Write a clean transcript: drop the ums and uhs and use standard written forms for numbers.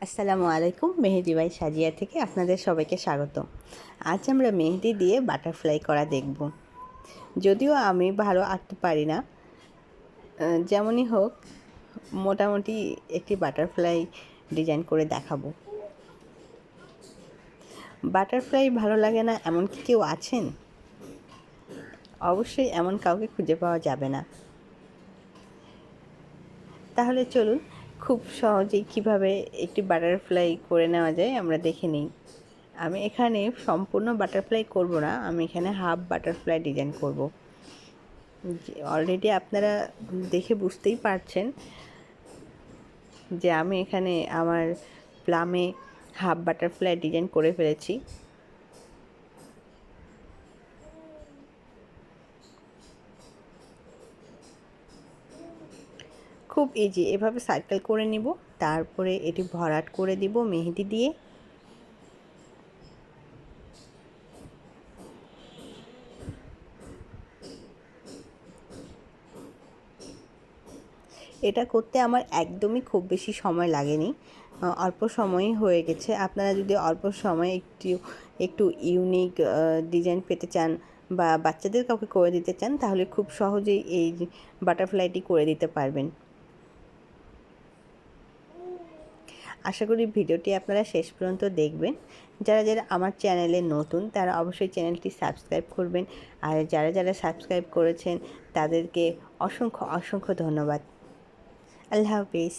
আসসালামু আলাইকুম। মেহেদি বাই সাজিয়া থেকে আপনাদের সবাইকে স্বাগতম। আজ আমরা মেহেদি দিয়ে বাটারফ্লাই করা দেখব। যদিও আমি ভালো আঁকতে পারি না, যেমনই হোক মোটামুটি একটি বাটারফ্লাই ডিজাইন করে দেখাবো। বাটারফ্লাই ভালো লাগে না এমন কি কেউ আছেন? অবশ্যই এমন কাউকে খুঁজে পাওয়া যাবে না। তাহলে চলুন খুব সহজেই কিভাবে একটি বাটারফ্লাই করে নেওয়া যায় আমরা দেখে নিই। আমি এখানে সম্পূর্ণ বাটারফ্লাই করব না, আমি এখানে হাফ বাটারফ্লাই ডিজাইন করব। অলরেডি আপনারা দেখে বুঝতেই পারছেন যে আমি এখানে আমার প্লামে হাফ বাটারফ্লাই ডিজাইন করে ফেলেছি। খুব ইজি, এভাবে সার্কেল করে নিব, তারপরে এটি ভরাট করে দিব মেহেদি দিয়ে। এটা করতে আমার একদমই খুব বেশি সময় লাগেনি, অল্প সময়ই হয়ে গেছে। আপনারা যদি অল্প সময়ে একটু ইউনিক ডিজাইন পেতে চান বা বাচ্চাদের কাউকে করে দিতে চান, তাহলে খুব সহজেই এই বাটারফ্লাইটি করে দিতে পারবেন। আশা করি ভিডিওটি আপনারা শেষ পর্যন্ত দেখবেন। যারা যারা আমার চ্যানেলে নতুন তারা অবশ্যই চ্যানেলটি সাবস্ক্রাইব করবেন, আর যারা যারা সাবস্ক্রাইব করেছেন তাদেরকে অসংখ্য অসংখ্য ধন্যবাদ। আল্লাহ হাফিজ।